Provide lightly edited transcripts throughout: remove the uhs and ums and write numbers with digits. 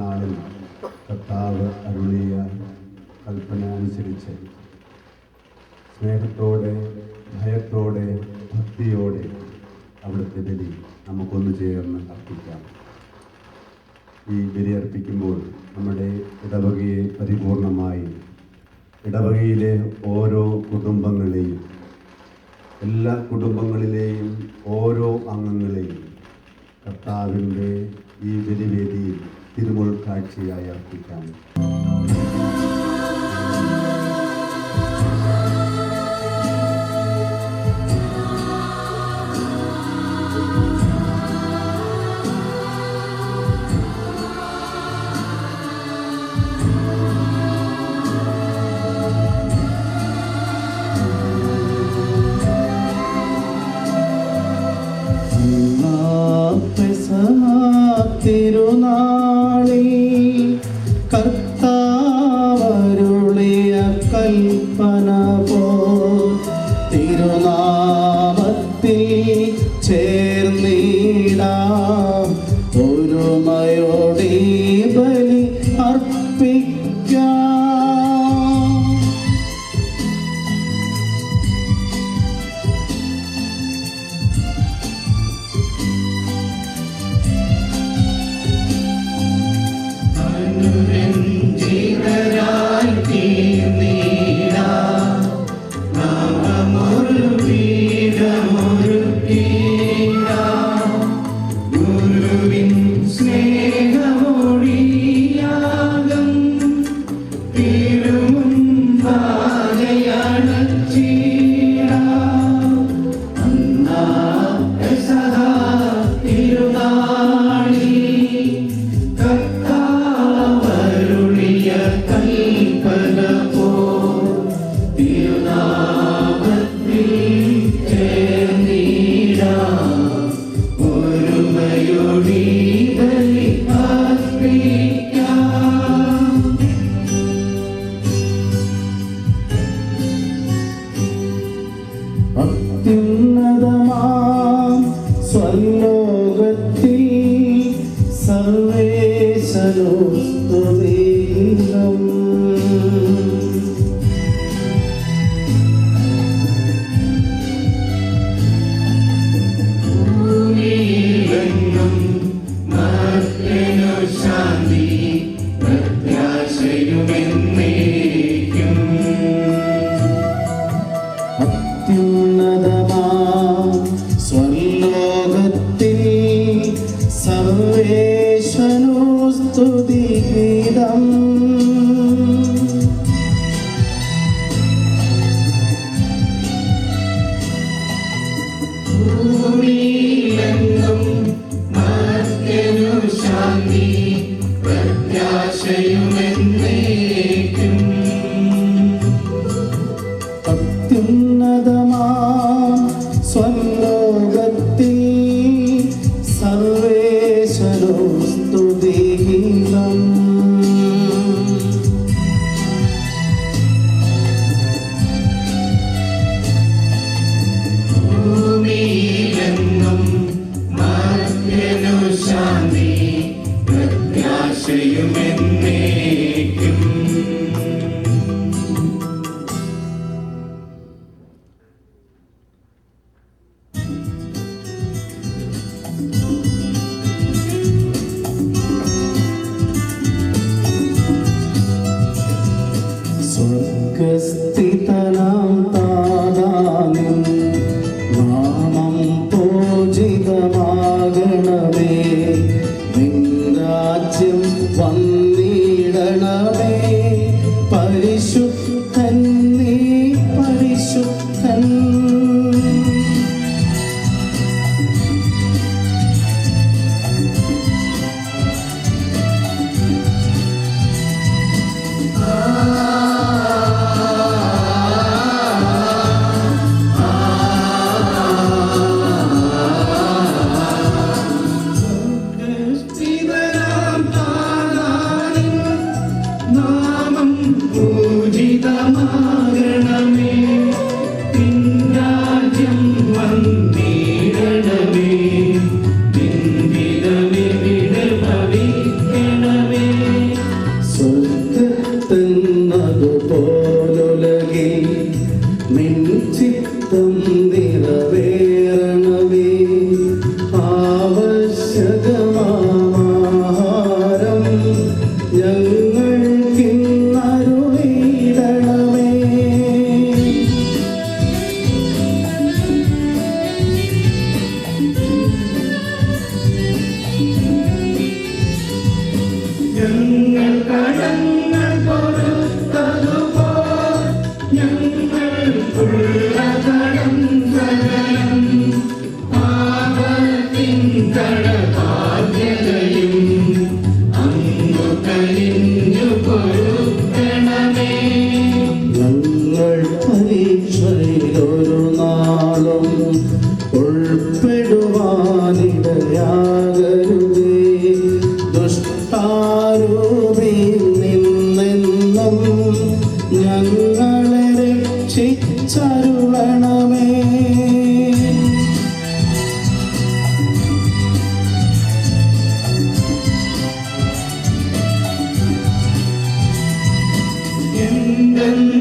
നാളിൽ കർത്താവ് അരുളിയ കൽപ്പന അനുസരിച്ച് സ്നേഹത്തോടെ, ഭയത്തോടെ, ഭക്തിയോടെ അവിടുത്തെ ബലി നമുക്കൊന്നു ചേർന്ന് അർപ്പിക്കാം. ഈ ബലി അർപ്പിക്കുമ്പോൾ നമ്മുടെ ഇടവകയെ പരിപൂർണമായി, ഇടവകയിലെ ഓരോ കുടുംബങ്ങളെയും, എല്ലാ കുടുംബങ്ങളിലെയും ഓരോ അംഗങ്ങളെയും കർത്താവിൻ്റെ ഈ ബലിവേദിയിൽ തിരുമുൾ കാഴ്ചയായി അർപ്പിക്കാം. തിരുനാളി കർത്താവരുളിയ കൽപ്പന പോ തിരുനാമത്തിൽ ചേർന്നിടാം, ഒരുമയോടെ ബലി അർപ്പിക്കാം. അത്യുന്നതമാം സ്വലോകത്തിൽ സർവേശനോ സ്തുതിഗീതം. ഭൂമിയിലെങ്ങും മർത്യനു ശാന്തി സർവേശ്വനോ സ്തുതിഗീതം. ഭൂമിയിലെങ്ങും മർത്യനു ശാന്തി പ്രത്യാശയുമെന്നേക്കും. അത്യുന്നതമാം സ്വർലോകത്തിൽ സർവേശ്വരോ സ്തുതിഗീതം. ഭൂമിയിലെങ്ങും മർത്യനു ശാന്തി പ്രത്യാശയുമെന്നേക്കും. സ്വർഗസ്ഥിതനാം താതാനിൻ നാമം പൂജിതമാകണമേ. നിൻ രാജ്യം വന്നിടണമേ. പരിശുദ്ധൻ നീ പരിശുദ്ധൻ. സ്തുതിതനാം താതാനിൻ നാമം പൂജിതമാകണമേ. നിൻ രാജ്യം വന്നിടണമേ. നിൻ ഹിതമിവിടെ ഭവിക്കണമേ. സ്വർഗത്തെന്നതുപോലുലകിൽ നിൻ ചിത്തം നിറവേറണമേ. ആവശ്യകമാഹാരം ഞങ്ങൾക്കിന്നരുളിയിടണമേ. ഞങ്ങൾ കടങ്ങൾ പൊറുത്തതുപോൽ ഞങ്ങൾക്കുള്ള കടം സകലം പാപത്തിൻ കടബാധ്യതയും അങ്ങു കനിഞ്ഞു പൊറുക്കണമേ. ഞങ്ങൾ പരീക്ഷയിലൊരു നാളും ഉൾപ്പെടുവാനിടയാകരുതേ. ദുഷ്ടാരൂപിയിൽ നിന്നെന്നും ഞങ്ങളെ രക്ഷിച്ചരുളണമേ.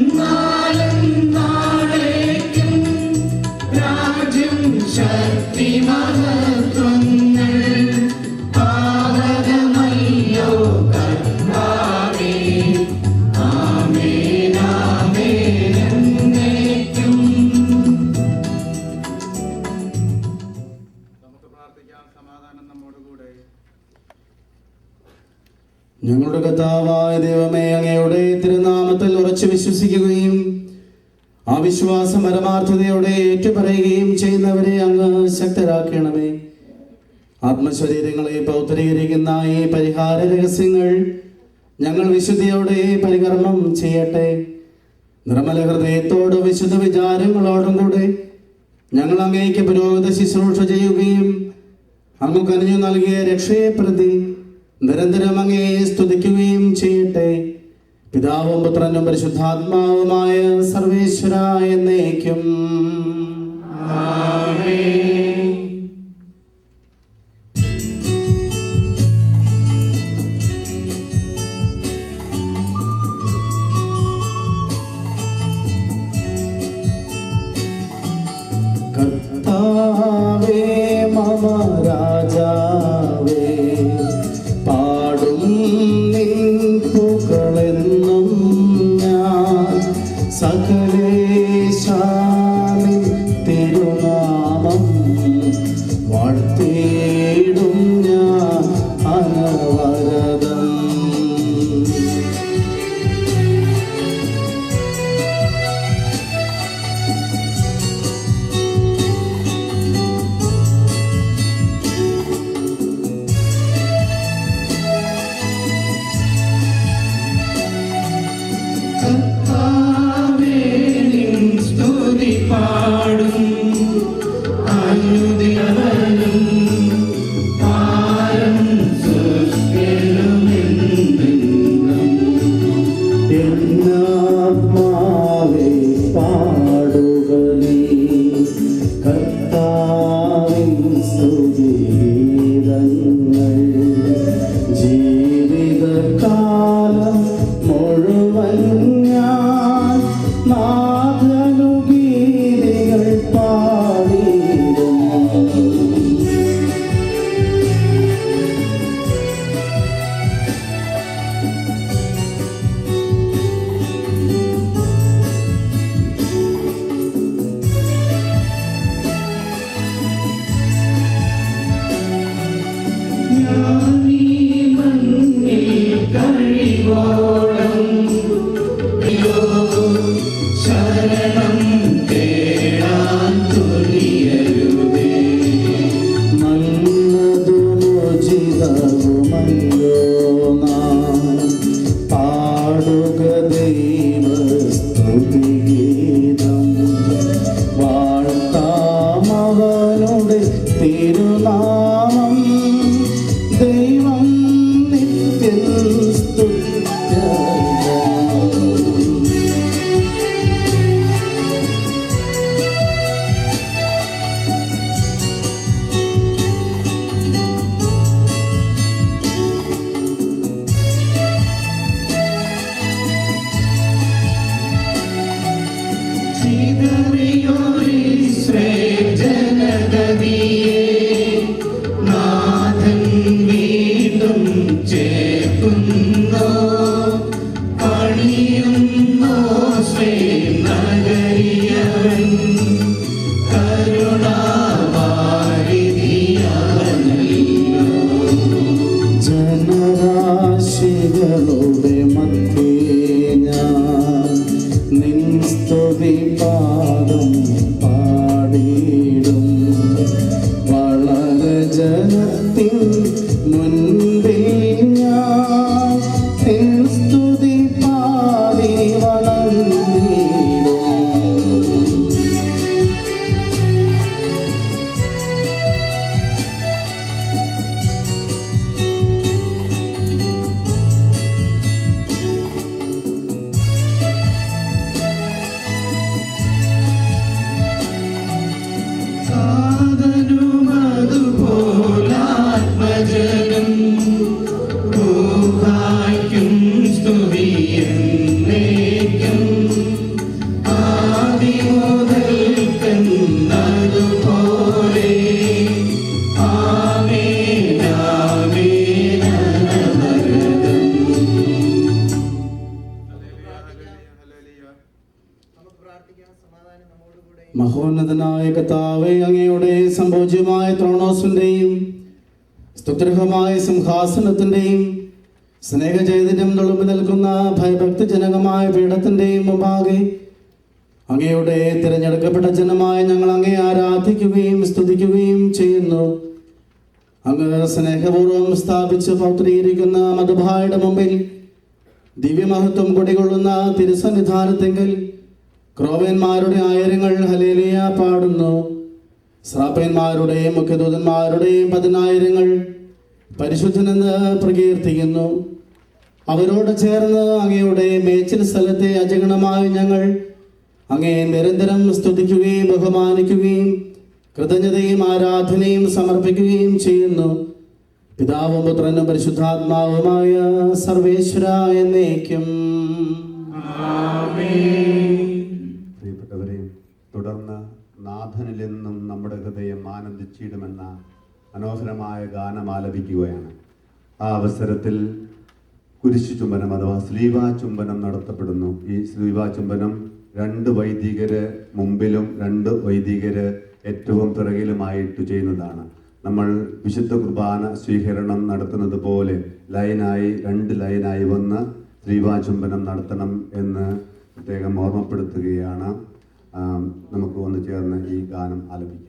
എന്തെന്നാലും നാളേക്കും രാജ്യം ശക്തി മഹത്വങ്ങൾ പാവകമല്ലോ കർത്താവേ. ആമേൻ ആമേൻ എന്നേക്കും. നമുക്ക് പ്രാർത്ഥിക്കാം. സമാധാനം നമ്മോടുകൂടെ. ഞങ്ങളുടെ കർത്താവായ ദൈവമേ, അങ്ങയുടെ തിരുനാമത്തിൽ ഉറച്ചു വിശ്വസിക്കുകയും ആ വിശ്വാസം പരമാർത്ഥതയോടെ ഏറ്റുപറയുകയും ചെയ്യുന്നവരെ അങ്ങ് ശക്തരാക്കണമേ. ആത്മശരീരങ്ങളെ പൗത്രീകരിക്കുന്ന ഈ പരിഹാര രഹസ്യങ്ങൾ ഞങ്ങൾ വിശുദ്ധിയോടെ പരികർമ്മം ചെയ്യട്ടെ. നിർമ്മല ഹൃദയത്തോട് വിശുദ്ധ വിചാരങ്ങളോടും കൂടെ ഞങ്ങൾ അങ്ങേക്ക് പുരോഗത ശുശ്രൂഷ ചെയ്യുകയും അങ്ങ് കനിഞ്ഞു നൽകിയ രക്ഷയെ പ്രതി നിരന്തരം അങ്ങയെ സ്തുതിക്കുകയും ചെയ്യട്ടെ. പിതാവും പുത്രനും പരിശുദ്ധാത്മാവുമായ സർവേശ്വര എന്നേക്കും. കർത്താവേ മമ രാജാവേ, പാടും നിൻ പുകളെന്നും ഞാൻ. സകലേശാനിൻ തിരുനാമം ജ്ഞാനവരദം. കർത്താവേ, നിൻ സ്തുതി പാടും അനുദിനവനും പാരം സൃഷ്ടികളുമെന്നും. എന്നാത്മാവേ പാടുക നീ കർത്താവിൻ സ്തുതിഗീതങ്ങൾ. ജീവിതകാലം മുഴുവൻ ഞാൻ നാഥനു ഗീതികൾ പാടിയിടും. ഞാനീ മണ്ണിൽ കഴിവോളം അയ്യോ, ശരണം തേടാൻ തുനിയരുതേ. നല്ലതുമുചിതവുമല്ലോ നാം പാടുക ദൈവസ്തുതിഗീതം. വാഴ്ത്താമവനുടെ തിരുനാമം. ദൈവം നിത്യം സ്തുത്യർഹം. ജനഗതിയെ നാഥൻ വീണ്ടും ചേർക്കുന്നു. പണിയുന്നു ശ്രീനഗരിയവൻ കരുണാവാരിധിയവനല്ലോ. ജനരാശികളുടെ മധ്യേ ഞാൻ നിൻ സ്തുതി പാദം പാടിയിടും. വളരെ ജനത്തിൻ മുൻപിൽ ഞാൻ നിൻ സ്തുതി പാടി വളർന്നിടും. സാധനുമതുപോലാത്മജനം ൂഹായ്ക്കും സ്തുതിയെന്നേക്കും. ആദിമുതൽക്കെന്നതുപോലെ ആമേൻ ആമേൻ അനവരതം. മഹോന്നതനായ കർത്താവേ, അങ്ങയുടെ സംഭോജ്യമായ ത്രോണോസിന്റെയും സ്തുത്യർഹമായ സിംഹാസനത്തിന്റെയും സ്നേഹചൈതന്യം തുളുമ്പി നിൽക്കുന്ന ഭയഭക്തിജനകമായ പീഠത്തിന്റെയും മുമ്പാകെ അങ്ങയുടെ തിരഞ്ഞെടുക്കപ്പെട്ട ജനമായ ഞങ്ങൾ അങ്ങേ ആരാധിക്കുകയും സ്തുതിക്കുകയും ചെയ്യുന്നു. അങ്ങ് സ്നേഹപൂർവ്വം സ്ഥാപിച്ച് പൗത്രീകരിക്കുന്ന മധുഭായുടെ മുമ്പിൽ ദിവ്യമഹത്വം കുടികൊള്ളുന്ന തിരുസന്നിധാനത്തെങ്കിൽ ക്രോവന്മാരുടെ ആയിരങ്ങൾ ഹല്ലേലൂയ പാടുന്നു. ശ്രാപ്പന്മാരുടെയും മുഖ്യദൂതന്മാരുടെയും 10,000 പരിശുദ്ധനെന്ന് പ്രകീർത്തിക്കുന്നു. അവരോട് ചേർന്ന് അങ്ങയുടെ മേച്ചിൽ സ്ഥലത്തെ അജഗണമായ ഞങ്ങൾ അങ്ങേ നിരന്തരം സ്തുതിക്കുകയും ബഹുമാനിക്കുകയും കൃതജ്ഞതയും ആരാധനയും സമർപ്പിക്കുകയും ചെയ്യുന്നു. പിതാവും പുത്രനും പരിശുദ്ധാത്മാവുമായ സർവേശ്വര എന്നേക്കും. പ്രിയപ്പെട്ടവരെ, തുടർന്ന് നാഥനിലെന്നും നമ്മുടെ ഹൃദയം ആനന്ദിച്ചിടുമെന്ന മനോഹരമായ ഗാനം ആലപിക്കുകയാണ്. ആ അവസരത്തിൽ കുരിശു ചുംബനം അഥവാ സ്ലീവാ ചുംബനം നടത്തപ്പെടുന്നു. ഈ സ്ലീവാ ചുംബനം 2 വൈദികര് മുമ്പിലും 2 വൈദികര് ഏറ്റവും പിറകിലുമായിട്ട് ചെയ്യുന്നതാണ്. നമ്മൾ വിശുദ്ധ കുർബാന സ്വീകരണം നടത്തുന്നത് പോലെ രണ്ട് ലൈനായി വന്ന് ശ്രീവാചുംബനം നടത്തണം എന്ന് പ്രത്യേകം ഓർമ്മപ്പെടുത്തുകയാണ്. നമുക്ക് ഒന്ന് ചേർന്ന് ഈ ഗാനം ആലപിക്കാം.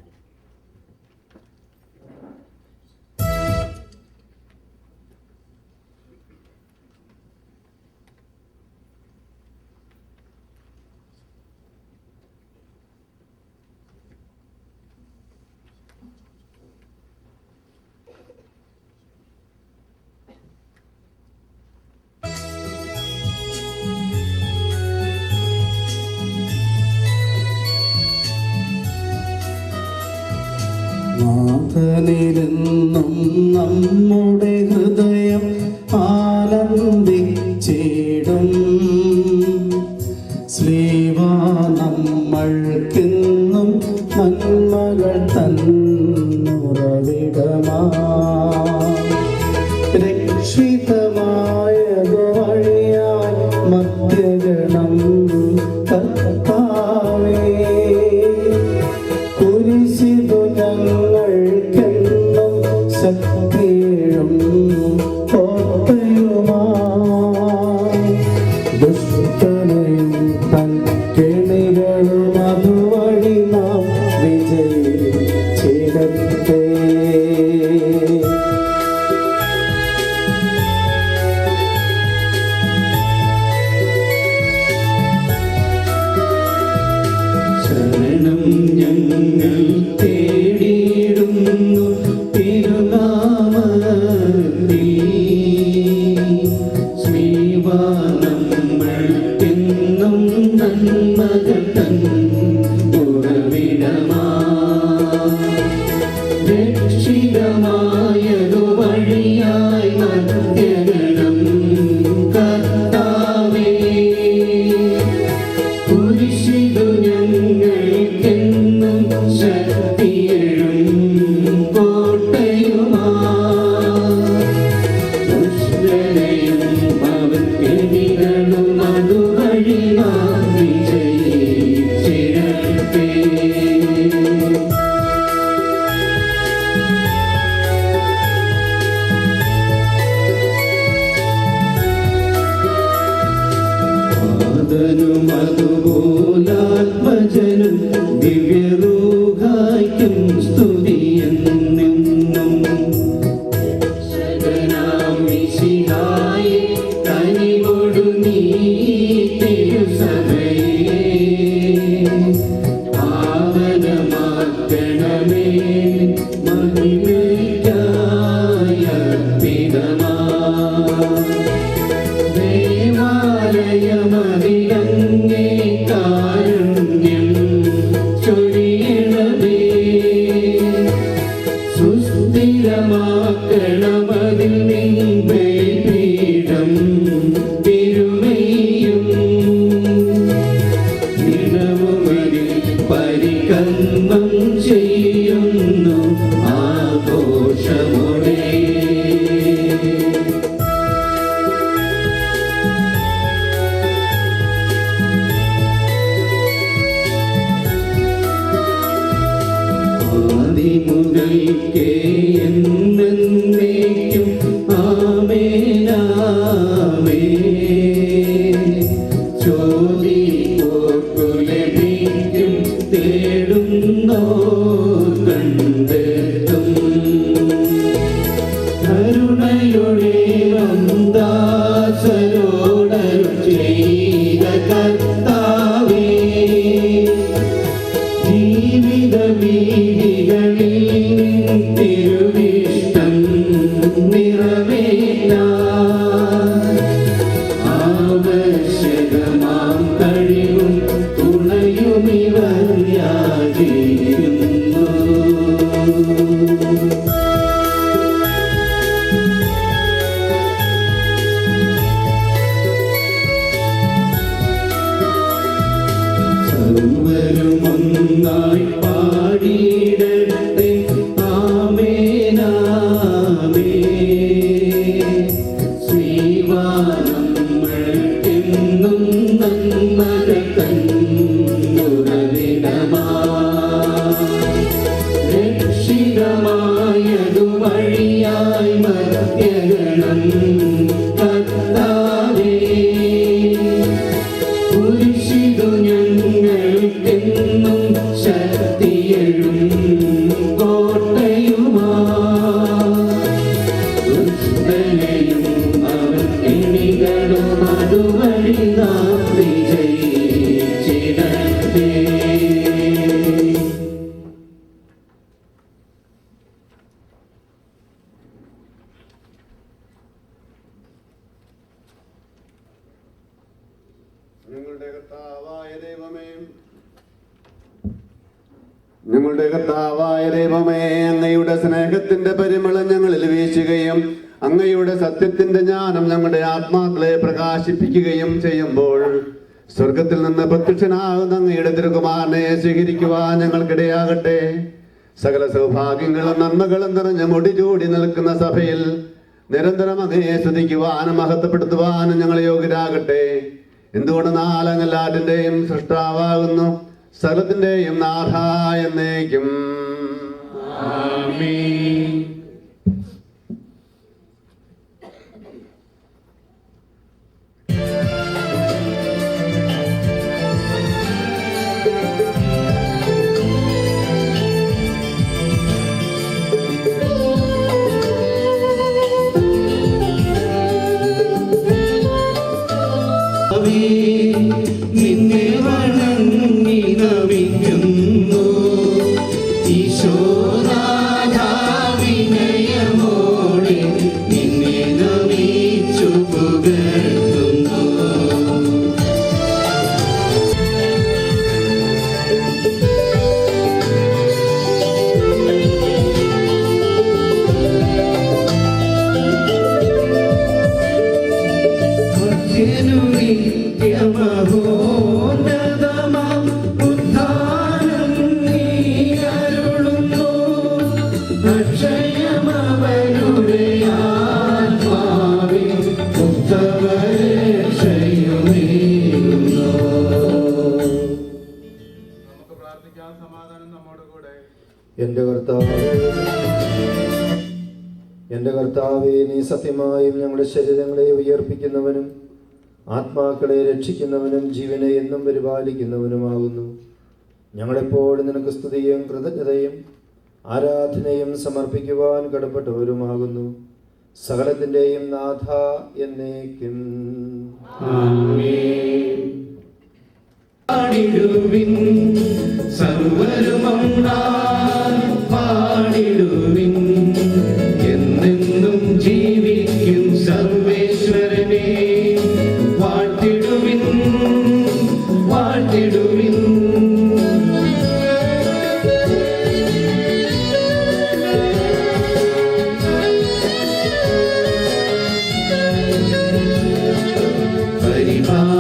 നാഥനിലെന്നും നമ്മുടെ ഹൃദയം ആനന്ദിച്ചിടും. സ്ലീവാ നമ്മൾക്കെന്നും നന്മകൾ തന്നുറവിടമാ. രക്ഷിതമായത് വഴിയായി മധ്യഗണം കർത്താവേ, കുരിശിതു ഞങ്ങൾക്കെന്നും ശക്തിയും കോട്ടയുമായി. ദുഷ്ടനെയും തൻ കെണികളും അതുവഴി നാം വിജയിച്ചിടട്ടെ. ശരണം ഞങ്ങൾ തേടിയിടുന്നു തിരുനാമത്തിൽ. ശ്രീവാ നമ്മൾക്കെന്നും നന്മകൾ തൻ ഉറവിടമാ. രക്ഷിതമായതു വഴിയായി മധ്യഗണം കർത്താവേ, കുരിശിതു ഞങ്ങൾക്കെന്നും ശക്തിയും കോട്ടയുമായി. ദുഷ്ടനെയും അവൻ കെണികളും അതുവഴി നാം വിജയിച്ചിടട്ടെ. ആദനും അതുപോലാത്മജനും ദിവ്യരൂഹായ്ക്കും സ്തുതിയെന്നും. രക്ഷകനാം മിശിഹായേ, കനിവോടു നീ തിരുസഭയെ പാവനമാക്കണമേ. മഹിമയ്ക്കായി അർപ്പിതമാ ദേവാലയമതിലങ്ങേ കാരുണ്യം ചൊരിയണമേ. സുസ്ഥിരമാക്കണമതിൽ നിൻ ബലിപീഠം തിരുമേയും. ദിനവുമതിൽ പരികർമ്മം ചെയ്യുന്നു ആഘോഷമോടെ. ആദിമുതൽക്കേ എന്നേക്കും ആമേനാമേൻ. ചോദിപ്പോർക്കു ലഭിക്കും, തേടുന്നോർ കണ്ടെത്തും. കരുണയുടെ വന്ദാസരോടരുൾ ചെയ്ത കർത്താവേ, ജീവിത വീതികളിൽ തിരുവിഷ്ടം നിറവേറ്റാൻ ആവശ്യകമാം കഴിവും തുണയുമിവർ യാചിക്കുന്നു. സർവരും ഒന്നായി പാടിയിടട്ടെ ആമേനാമേൻ. ചെയ്യണം കർത്താവേ. കുരിശിതു ഞങ്ങൾക്കെന്നും ശക്തിയെഴും കോട്ടയുമാ. ദുഷ്ടനെയും അവൻ കെണികളും അതുവഴി നാം വിജയിച്ചിടട്ടെ. ഞങ്ങളുടെ കർത്താവായ ദൈവമേ, അങ്ങയുടെ സ്നേഹത്തിന്റെ പരിമളം ഞങ്ങളിൽ വീശുകയും അങ്ങയുടെ സത്യത്തിന്റെ ജ്ഞാനം ഞങ്ങളുടെ ആത്മാക്കളെ പ്രകാശിപ്പിക്കുകയും ചെയ്യുമ്പോൾ സ്വർഗത്തിൽ നിന്ന് പ്രത്യക്ഷനാകുന്ന അങ്ങയുടെ തിരുകുമാരനെ സ്വീകരിക്കുവാൻ ഞങ്ങൾക്കിടയാകട്ടെ. സകല സൗഭാഗ്യങ്ങളും നന്മകളും നിറഞ്ഞ മുടിചൂടി നിൽക്കുന്ന സഭയിൽ നിരന്തരം അങ്ങയെ സ്തുതിക്കുവാനും മഹത്വപ്പെടുത്തുവാനും ഞങ്ങൾ യോഗ്യരാകട്ടെ. എന്തുകൊണ്ടെന്നാൽ അങ്ങ് എല്ലാറ്റിന്റെയും സൃഷ്ടാവാകുന്നു, സകലത്തിന്റെയും നാഥ എന്നേക്കും. ആമേൻ. നിന്നെ വണങ്ങി നമിക്കുന്നു ഈശോനാഥാ, വിനയമോടെ നിന്നെ നമിച്ചു പുകഴ്ത്തുന്നു. മഹോന്നതമാം ഉദ്ധാനം നീ അരുളുന്നു. അക്ഷയമവരുടെ ആത്മാവിൽ ഉത്തമരക്ഷയുമേകുന്നു. നമുക്ക് പ്രാർത്ഥിക്കാം. സമാധാനം നമ്മോട് കൂടെ. എൻ്റെ കർത്താവേ, നീ സത്യമായും ഞങ്ങളുടെ ശരീരങ്ങളെ ഉയർപ്പിക്കുന്നവനും ആത്മാക്കളെ രക്ഷിക്കുന്നവനും ജീവനെ എന്നും പരിപാലിക്കുന്നവനുമാകുന്നു. ഞങ്ങളെപ്പോഴും നിനക്ക് സ്തുതിയും കൃതജ്ഞതയും ആരാധനയും സമർപ്പിക്കുവാൻ കടപ്പെട്ടവരുമാകുന്നു. സകലത്തിൻ്റെയും നാഥ എന്നേക്കും. പാടിടുവിൻ സർവരുമൊന്നായി പാടിടുവിൻ, എന്നെന്നും ജീവിക്കും സർവേശ്വരനെ വാഴ്ത്തിടുവിൻ വാഴ്ത്തിടുവിൻ.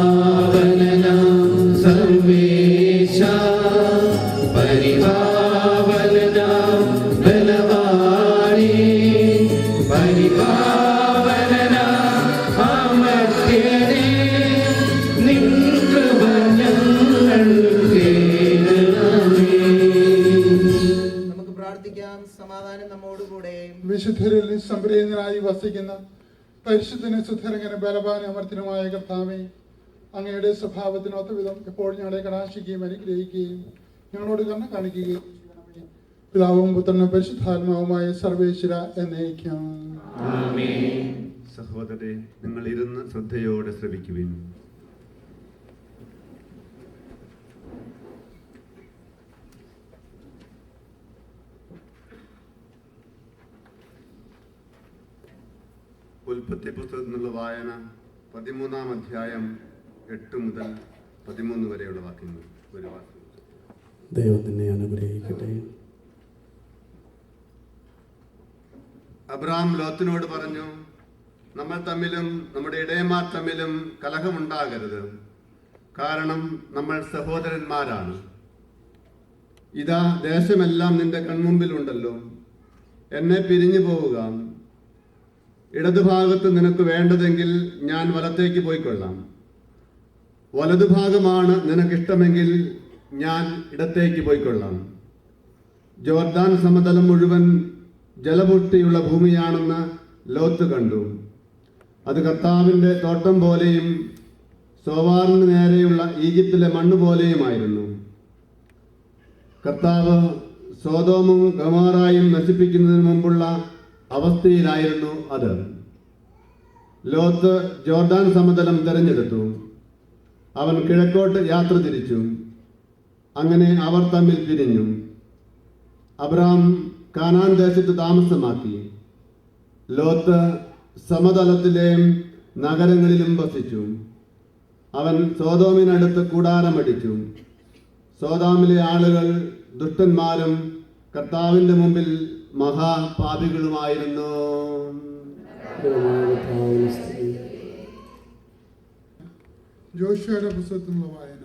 പരിപാവനനാം സർവേശ, പരിപാവനനാം ബലവാനേ, പരിപാവനനാം അമർത്യനേ, നിൻ കൃപ ഞങ്ങൾക്ക് തരണമേ. നമുക്ക് പ്രാർത്ഥിക്കാം. സമാധാനം നമ്മോടുകൂടെ. വിശുദ്ധരിൽ സംപ്രീതനായി വസിക്കുന്ന പരിശുദ്ധന് സുധരങ്ങനെ ബലവാനും അമർത്തിനുമായ കർത്താവേ, അങ്ങയുടെ സ്വഭാവത്തിനൊത്ത വിധം എപ്പോഴും ഞങ്ങളെ കടാക്ഷിക്കുകയും അനുഗ്രഹിക്കുകയും ഞങ്ങളോട് കരുണ കാണിക്കുകയും ചെയ്യണമേ. പിതാവും പുത്രനും പരിശുദ്ധാത്മാവുമായ സർവേശ്വര എന്നേക്കും. സഹോദരരെ, നിങ്ങൾ ഇരുന്ന് ശ്രദ്ധയോടെ ശ്രവിക്കുവിൻ. ഉൽപ്പത്തി പുസ്തകത്തിൽ നിന്നുള്ള വായന 13-ാം അധ്യായം 8 മുതൽ 13 വരെയുള്ള വാക്യങ്ങൾ. ഒരു വാക്യം. ദൈവം നിന്നെ അനുഗ്രഹിക്കട്ടെ. അബ്രഹാം ലോത്തിനോട് പറഞ്ഞു, നമ്മൾ തമ്മിലും നമ്മുടെ ഇടയന്മാർ തമ്മിലും കലഹമുണ്ടാകരുത്, കാരണം നമ്മൾ സഹോദരന്മാരാണ്. ഇതാ, ദേശമെല്ലാം നിന്റെ കൺമുമ്പിലുണ്ടല്ലോ. എന്നെ പിരിഞ്ഞു പോവുക. ഇടതുഭാഗത്ത് നിനക്ക് വേണ്ടതെങ്കിൽ ഞാൻ വലത്തേക്ക് പോയിക്കൊള്ളാം. വലതുഭാഗമാണ് നിനക്കിഷ്ടമെങ്കിൽ ഞാൻ ഇടത്തേക്ക് പോയിക്കൊള്ളാം. ജോർദാൻ സമതലം മുഴുവൻ ജലപുഷ്ടിയുള്ള ഭൂമിയാണെന്ന് ലോത്ത് കണ്ടു. അത് കർത്താവിൻ്റെ തോട്ടം പോലെയും സോവാറിന് നേരെയുള്ള ഈജിപ്തിലെ മണ്ണ് പോലെയുമായിരുന്നു. കർത്താവ് സോദോമും ഗൊമോറായും നശിപ്പിക്കുന്നതിന് മുമ്പുള്ള അവസ്ഥയിലായിരുന്നു അത്. ലോത്ത് ജോർദാൻ സമതലം തിരഞ്ഞെടുത്തു. അവൻ കിഴക്കോട്ട് യാത്ര തിരിച്ചു. അങ്ങനെ അവർ തമ്മിൽ പിരിഞ്ഞു. അബ്രാം കാനാൻ ദേശത്ത് താമസമാക്കി. ലോത്ത് സമതലത്തിലെ നഗരങ്ങളിലും വസിച്ചു. അവൻ സോദോമിനടുത്ത് കൂടാരമടിച്ചു. സോദോമിലെ ആളുകൾ ദുഷ്ടന്മാരും കർത്താവിൻ്റെ മുമ്പിൽ മഹാപാപികളുമായിരുന്നു. ജോഷുവയുടെ പുസ്തകത്തിലുള്ള വായന.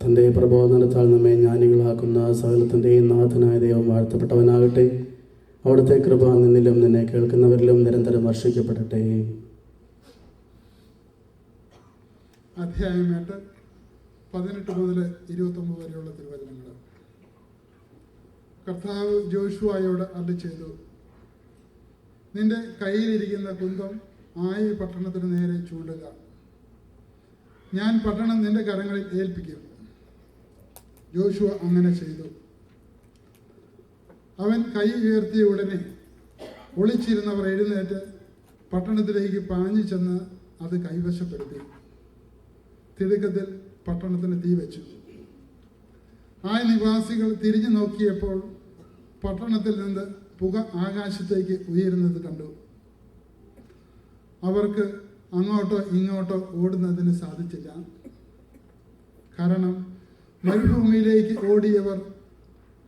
തൻ്റെ പ്രബോധനത്താൽ നമ്മെ ജ്ഞാനികളാക്കുന്ന സകലത്തിൻ്റെയും നാഥനായ ദൈവം വാഴ്ത്തപ്പെട്ടവനാകട്ടെ. അവിടുത്തെ കൃപ നിന്നിലും നിന്നെ കേൾക്കുന്നവരിലും നിരന്തരം വർഷിക്കപ്പെടട്ടെ. അധ്യായം 8 18 മുതൽ 29 വരെയുള്ള തിരുവചനങ്ങൾ. കർത്താവ് ജോഷുവയോട് അരുളിച്ചെയ്തു, നിന്റെ കയ്യിലിരിക്കുന്ന കുന്തം ആയി പട്ടണത്തിന് നേരെ ചൂണ്ടുക. ഞാൻ പട്ടണം നിന്റെ കരങ്ങളിൽ ഏൽപ്പിക്കും. ജോഷുവ അങ്ങനെ ചെയ്തു. അവൻ കൈ ഉയർത്തിയ ഉടനെ ഒളിച്ചിരുന്നവർ എഴുന്നേറ്റ് പട്ടണത്തിലേക്ക് പാഞ്ഞു ചെന്ന് അത് കൈവശപ്പെടുത്തി. തിടുക്കത്തിൽ പട്ടണത്തിന് തീ വെച്ചു. ആ നിവാസികൾ തിരിഞ്ഞു നോക്കിയപ്പോൾ പട്ടണത്തിൽ നിന്ന് പുക ആകാശത്തേക്ക് ഉയരുന്നത് കണ്ടു. അവർക്ക് അങ്ങോട്ടോ ഇങ്ങോട്ടോ ഓടുന്നതിന് സാധിച്ചില്ല. കാരണം മരുഭൂമിയിലേക്ക്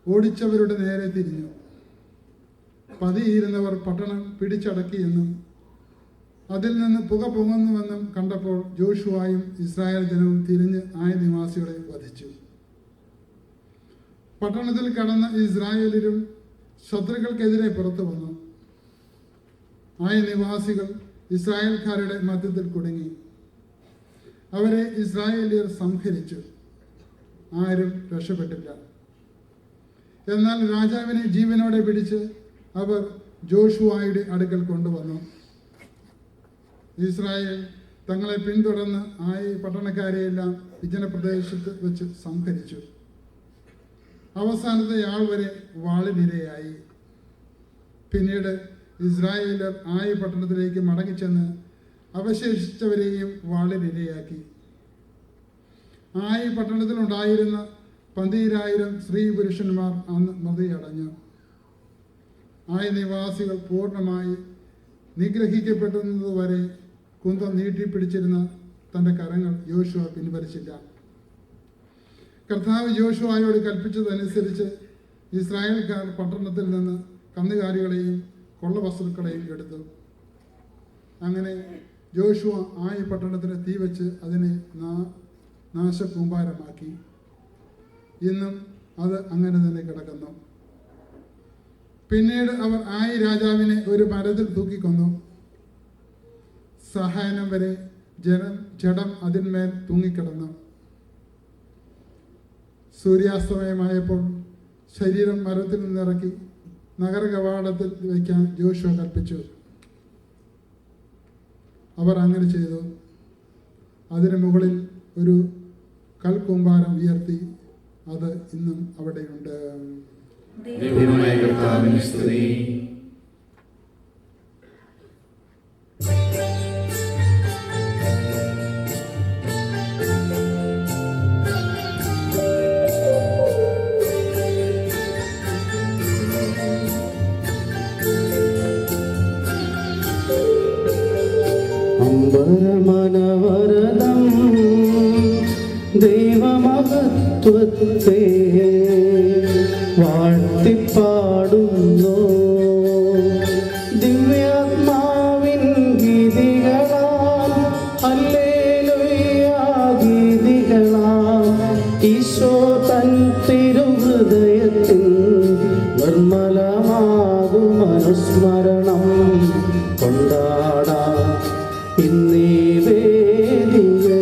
ഓടിച്ചവരുടെ നേരെ തിരിഞ്ഞു. പതിയിരുന്നവർ പട്ടണം പിടിച്ചടക്കിയെന്നും അതിൽ നിന്ന് പുക പൊങ്ങുന്നുവെന്നും കണ്ടപ്പോൾ ജോഷുവായും ഇസ്രായേൽ ജനവും തിരിഞ്ഞ് ആയ നിവാസികളെ വധിച്ചു. പട്ടണത്തിൽ കടന്ന ഇസ്രായേലരും ശത്രുക്കൾക്കെതിരെ പുറത്തു വന്നു. ആയ നിവാസികൾ ഇസ്രായേൽക്കാരുടെ മധ്യത്തിൽ കുടുങ്ങി. അവരെ ഇസ്രായേലിയർ സംഹരിച്ചു. ആരും രക്ഷപ്പെട്ടില്ല. എന്നാൽ രാജാവിനെ ജീവനോടെ പിടിച്ച് അവർ ജോഷുവായുടെ അടുക്കൽ കൊണ്ടുവന്നു. ഇസ്രായേൽ തങ്ങളെ പിന്തുടർന്ന് ആയി പട്ടണക്കാരെയെല്ലാം വിജനപ്രദേശത്ത് വെച്ച് സംഹരിച്ചു. അവസാനത്തെ ആൾ വരെ വാളിനിരയായി. പിന്നീട് ഇസ്രായേലർ ആയി പട്ടണത്തിലേക്ക് മടങ്ങിച്ചെന്ന് അവശേഷിച്ചവരെയും വാളിനിരയാക്കി. ആയി പട്ടണത്തിലുണ്ടായിരുന്ന 12,000 സ്ത്രീ പുരുഷന്മാർ അന്ന് മൃതിയടഞ്ഞു. ആയ നിവാസികൾ പൂർണ്ണമായി നിഗ്രഹിക്കപ്പെടുന്നതുവരെ കുന്തം നീട്ടിപ്പിടിച്ചിരുന്ന തൻ്റെ കരങ്ങൾ യോശുവ പിൻവലിച്ചില്ല. കർത്താവ് യോശുവയോട് കൽപ്പിച്ചതനുസരിച്ച് ഇസ്രായേൽക്കാർ പട്ടണത്തിൽ നിന്ന് കന്നുകാലികളെയും കൊള്ളവസ്തുക്കളെയും എടുത്തു. അങ്ങനെ യോശുവ ആയി പട്ടണത്തിന് തീവച്ച് അതിനെ നാശകൂമ്പാരമാക്കി. ഇന്നും അത് അങ്ങനെ തന്നെ കിടക്കുന്നു. പിന്നീട് അവർ ആയി രാജാവിനെ ഒരു മരത്തിൽ തൂക്കിക്കൊന്നു. സഹായനം വരെ ജഡം അതിന്മേൽ തൂങ്ങിക്കിടന്നു. സൂര്യാസ്തമയമായപ്പോൾ ശരീരം മരത്തിൽ നിന്നിറക്കി നഗര കവാടത്തിൽ വയ്ക്കാൻ ജോഷുവ കൽപ്പിച്ചു. അവർ അങ്ങനെ ചെയ്തു. അതിന് മുകളിൽ ഒരു കൽക്കൂമ്പാരം ഉയർത്തി. അത് ഇന്നും അവിടെയുണ്ട്. ദൈവമായ കർത്താവിന് സ്തുതി. അമ്പരമനവരദം ദൈവമഹത്വത്തെ വാഴ്ത്തിപ്പാടുന്നു. ദിവ്യാത്മാവിൻ ഗീതികളാം ഹല്ലേലൂയ ഗീതികളാം ഈശോ തൻ തിരുഹൃദയത്തിൻ നിർമ്മലമാകും അനുസ്മരണം കൊണ്ടാടാം ഇന്നീ വേദിയിൽ.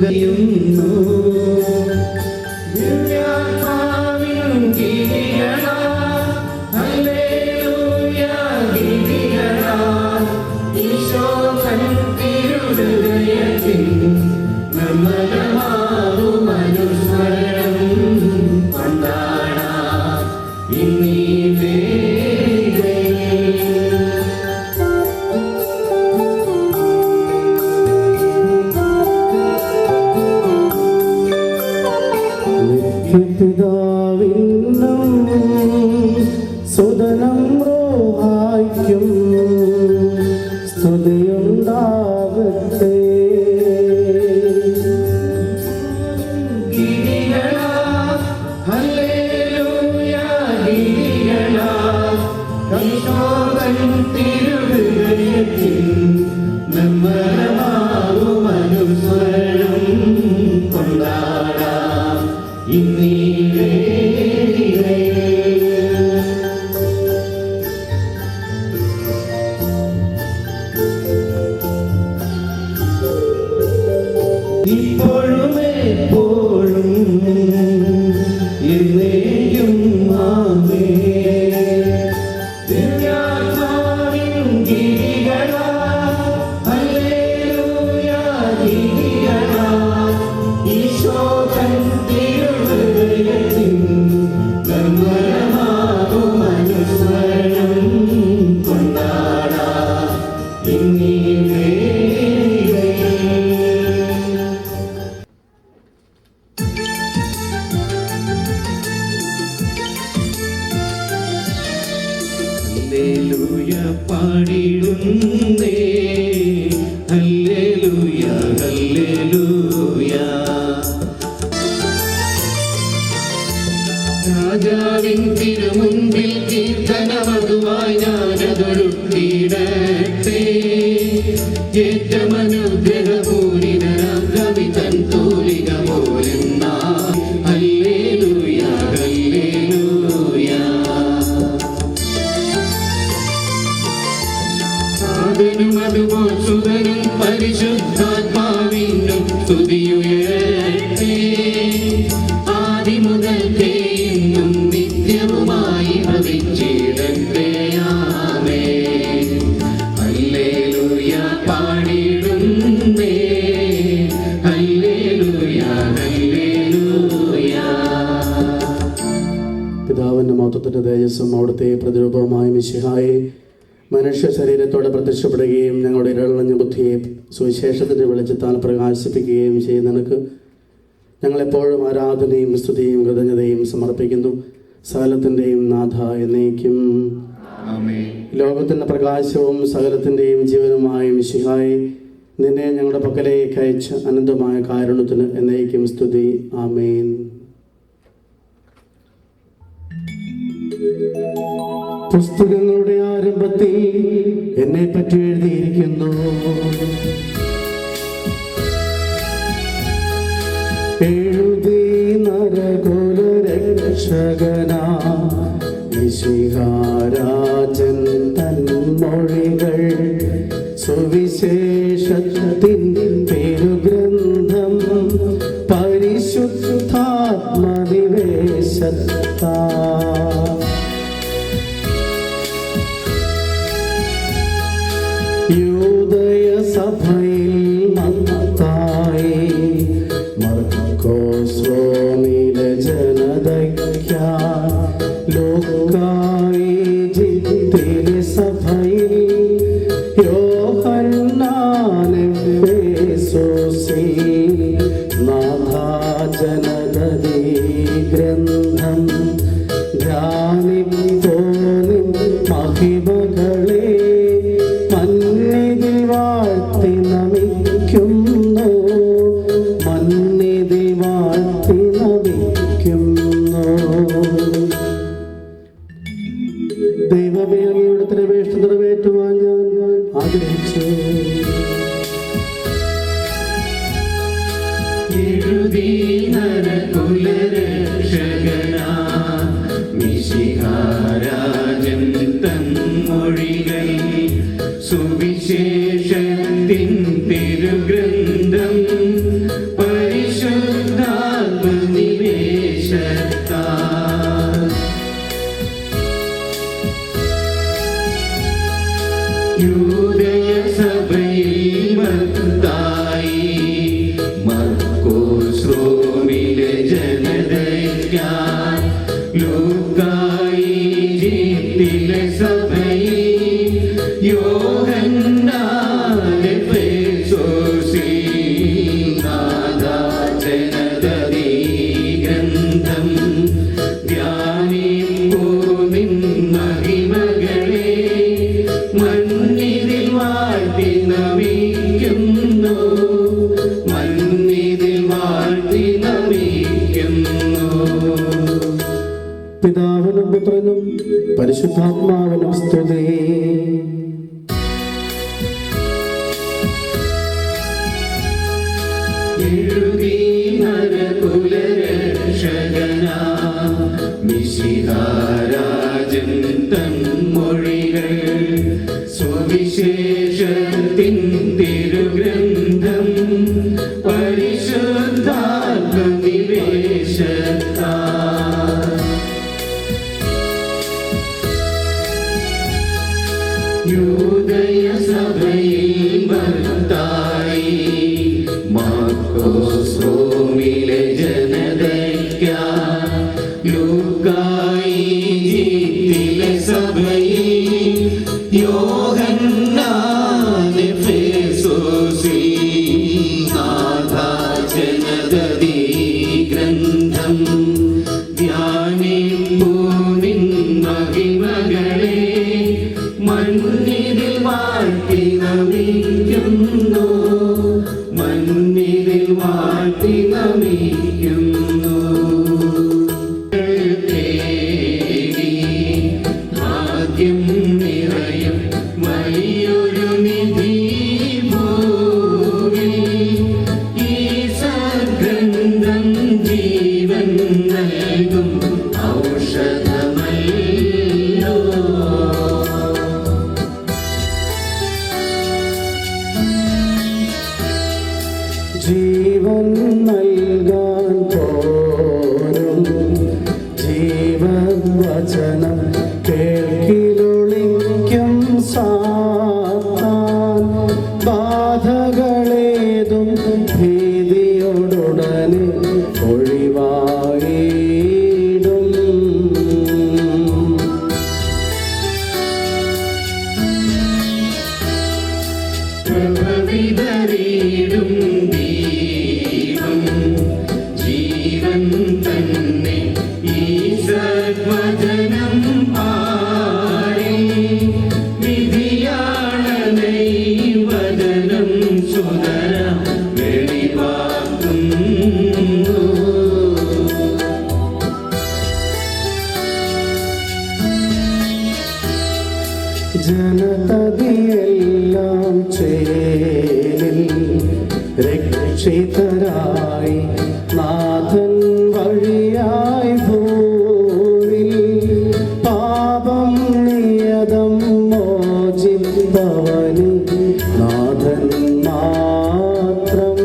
പകയുന്നു ദിവ്യാത്മാവിൻ ഗീതികളാ ഹല്ലേലൂയ ഗീതികളാ ഈശോ തൻ തിരുഹൃദയത്തിൽ നിർമ്മലമാകും അനുസ്മരണം കൊണ്ടാടാം ഇന്നീ പിതാവിനും സുതനം റോഹായ്ക്കും സ്തുതിയുണ്ടാകട്ടെ. ഹല്ലേലൂയ ഗീതികളാ ഈശോതൻ തിരുഹൃദയത്തിൽ നിർമ്മലമാകും അനുസ്മരണം കൊണ്ടാടാം ഇന്നീ ഇപ്പോഴും എപ്പോഴും എന്നേക്കും ആമേൻ. ദിവ്യാത്മാവിൻ ഗീതികളാ ഹല്ലേലൂയ ഗീതികളാ ഈശോ തൻ തിരുഹൃദയത്തിൽ നിർമ്മലമാകും അനുസ്മരണം കൊണ്ടാടാം ഇന്നീ ഹല്ലേലൂയ പാടിടുന്നേ ഹല്ലേലൂയ ഹല്ലേലൂയ രാജാവിൻ തിരുമുൻപിൽ കീർത്തനമതുവായി ഞാനതൊഴുക്കിടട്ടെ ഏറ്റമനുഗ്രഹപൂരിതനാം കവി തൻ തൂലിക പോലെന്നാ ഹല്ലേലൂയ ഹല്ലേലൂയ ആദനും അതുപോൽ സുതനും പരിശുദ്ധാത്മാവിനും സ്തുതിയുയരട്ടെ ആദി മുതൽക്കേ ഇന്നും നിത്യവുമായി ഭവിച്ചിടട്ടെ ആമേൻ. ഹല്ലേലൂയ പാടിടുന്നേ ഹല്ലേലൂയ ഹല്ലേലൂയ. പിതാവിൻ്റെ മഹത്വത്തിൻ്റെ തേജസ്സും അവിടുത്തെ പ്രതിരൂപമായ മിശിഹായെ മനുഷ്യ ശരീരത്തോടെ പ്രത്യക്ഷപ്പെടുകയും ഞങ്ങളുടെ ഇരളഞ്ഞ ബുദ്ധിയെ സുവിശേഷത്തിൻ്റെ വെളിച്ചത്താൽ പ്രകാശിപ്പിക്കുകയും ചെയ്യുന്ന നിനക്ക് ഞങ്ങളെപ്പോഴും ആരാധനയും സ്തുതിയും കൃതജ്ഞതയും സമർപ്പിക്കുന്നു. സകലത്തിൻ്റെയും നാഥ എന്നേക്കും. ലോകത്തിൻ്റെ പ്രകാശവും സകലത്തിൻ്റെയും ജീവനുമായ മിശിഹായെ നിന്നെ ഞങ്ങളുടെ പക്കലേക്ക് അയച്ച അനന്തമായ കാരുണ്യത്തിന് എന്നേക്കും സ്തുതി. ആമേൻ. പുസ്തകങ്ങളുടെ ആരംഭത്തിൽ എന്നെ പറ്റി എഴുതിയിരിക്കുന്നു. എഴുതി നരകുലരക്ഷകനാ മിശിഹാരാജൻ തൻ മൊഴികൾ സുവിശേഷത്തിൻ തിരുഗ്രന്ഥം പരിശുദ്ധാത്മനിവേശത്താ യൂദയ സഭയിൽ മത്തായി മർക്കോസ് റോമിലെ ജനതയ്ക്കായി ലൂക്കായി ജിത്തിലെ സഭയിൽ യോഹന്നാൻ എഫേസോസിൽ നാഥാ ജനതീ ഗ്രന്ഥം ധ്യാനിപ്പോനിൻ മഹിമകളെ മന്നിതിൽ വാഴ്ത്തി നമിക്കുന്നു മന്നിതിൽ വാഴ്ത്തി നമിക്കുന്നു. ദൈവമേ അങ്ങയുടെ തിരുവേഷ്ട നിറവേറ്റുവാൻ ഞാൻ ആഗ്രഹിച്ചു. എഴുതി നരകുലരക്ഷകനാ മിശിഹാരാജൻ തൻ മൊഴികൾ സുവിശേഷത്തിൻ തിരുഗ്രന്ഥം യൂദയ സഭയിൽ മത്തായി മർക്കോസ് റോമിലെ ജനതയ്ക്കായി ലൂക്കായി ഈജിപ്തിലെ സഭയിൽ യോഹന്നാൻ എഫേസോസിൽ നാഥാ ജനതീ ഗ്രന്ഥം ധ്യാനിപ്പൂ നിൻ മഹിമകളെ മന്നിതിൽ വാഴ്ത്തി നമിക്കുന്നു മന്നിതിൽ വാഴ്ത്തി നമിക്കുന്നു. പിതാവിനും പുത്രനും പരിശുദ്ധാത്മാവിനും സ്തുതി. എഴുതി നരകുലരക്ഷകനാ മിശിഹാരാജൻ തൻ മൊഴികൾ സുവിശേഷത്തിൻ തിരുഗ്രന്ഥം പരിശുദ്ധാത്മനിവേശത്താ യൂദയ സഭയിൽ മത്തായി മാർക്കോസ് റോമിലെ ജനതയ്ക്കായി ലൂക്കായി ഈജിപ്തിലെ സഭയിൽ യോഹന്നാൻ എഫേസോസിൽ നാഥാ ജനതീ ഗ്രന്ഥം ധ്യാനിപ്പൂ നിൻ മഹിമകളെ മന്നിതിൽ വാഴ്ത്തി നമിക്കുന്നു മന്നിതിൽ വാഴ്ത്തി നമിക്കുന്നു. ഭാഗ്യം നിറയും വലിയൊരു നിധി ഭൂമിൽ ഈ സദ്ഗ്രന്ഥം ജീവൻ നൽകും ഔഷധമല്ലോ. ജീവൻ നൽകാൻ പോരും ജീവവചനം കേൾക്കിലൊളിക്കും സാത്താൻ ബാധകളേതും ഭീതിയോടുടനെ ഒഴിവായിടും. പ്രഭവിതരീടും ദീപം ജീവൻ തന്നെ ഈ സദ്വചനം പാടി വിധിയാളനൈ വചനം സുതര വെളിവാക്കുന്നു. ജനതയെല്ലാം ചേരിൽ രക്ഷിതരായി നാഥൻ വഴിയായി ഭൂവിൽ പാപം നിയതം മോചിപ്പവന് നാഥൻ മാത്രം.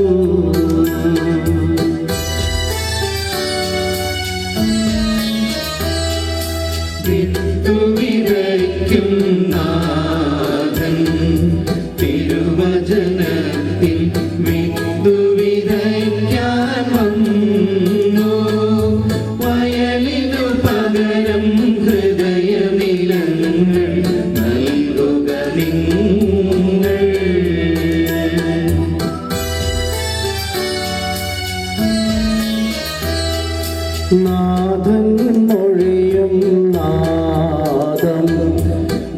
വിത്തുവിതയ്ക്കും നാഥൻ തിരുവചനത്തിൽ വിത്തുവിതയ്ക്കാൻ വന്നു വയലിനു പകരം ഹൃദയനിലങ്ങൾ നൽകുക നിങ്ങൾ. നാഥൻ മൊഴിയും നാദം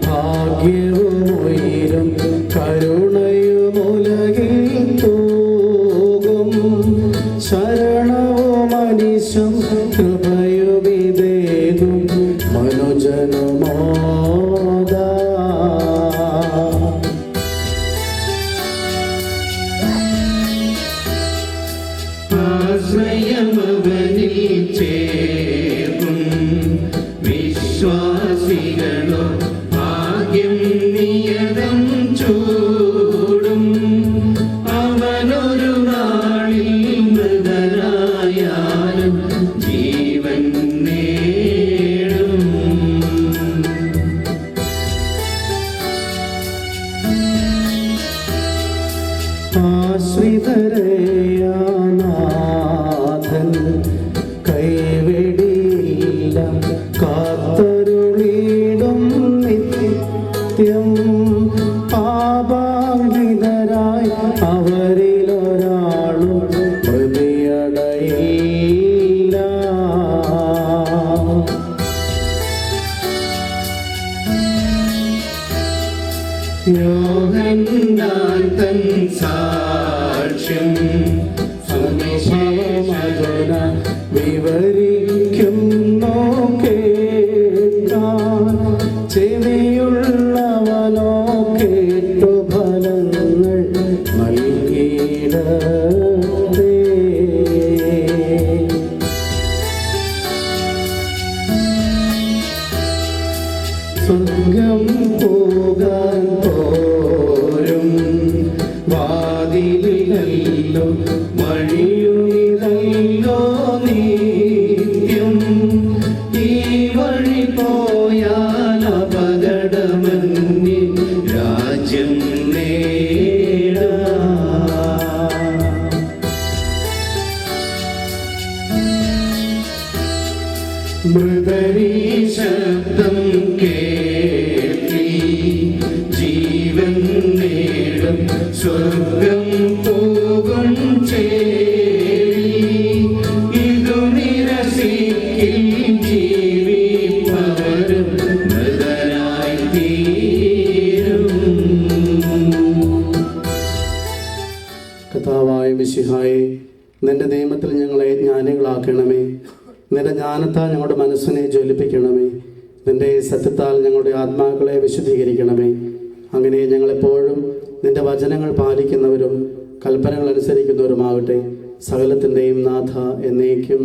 ഭാഗ്യവും ഉയരും കരുണയുമുലകിൽ തൂകും ശരണവും അനിശം കൃപയുമിതേകും മനുജനുമോദാ. ആശ്രയമവനിൽ ചേർക്കും വിശ്വാസികളോ ഭാഗ്യം നിയതം ചൂടും. അവനൊരു നാളിൽ മൃതനായാലും ജീവൻ നേടും. ആശ്രിതരയാനാഥൻ കൈവെടിയില്ല, കാത്തരുളിടും നിത്യം. പാപാങ്കിതരായി അവരിലൊരാളും പ്രതിയടയില്ല. യോഹന്നാൻ തൻ സാക്ഷ്യം സുവിശേഷമധുര വിവരിക്കുന്നു കേൾക്കാൻ, ചെവിയുള്ളവനോ കേട്ടു ഫലങ്ങൾ നൽകിയിടത്തേ. സ്വർഗം പോകാൻ പോരും വാതിലിലല്ലോ വഴിയുനിലല്ലോ നിത്യം. ഈ വഴി പോയാൽ അപകടമന്യേ രാജ്യം നേടാം. മൃദരീ ശബ്ദം കേൾക്കി ജീവൻ നേടും സ്വർഗം പോകും ചേരി. ഇതു നിരസിക്കിൽ ജീവിപ്പവരും മൃതരായി തീരും. കർത്താവായ മിശിഹായേ, നിന്റെ നിയമത്തിൽ ഞങ്ങളെ ജ്ഞാനികളാക്കണമേ. നിന്റെ ജ്ഞാനത്താൽ ഞങ്ങളുടെ മനസ്സിനെ ജ്വലിപ്പിക്കണമേ. നിന്റെ സത്യത്താൽ ഞങ്ങളുടെ ആത്മാക്കളെ വിശുദ്ധീകരിക്കണമേ. അങ്ങനെ ഞങ്ങളെപ്പോഴും നിന്റെ വചനങ്ങൾ പാലിക്കുന്നവരും കൽപ്പനകൾ അനുസരിക്കുന്നവരുമാകട്ടെ. സകലത്തിൻ്റെയും നാഥ എന്നേക്കും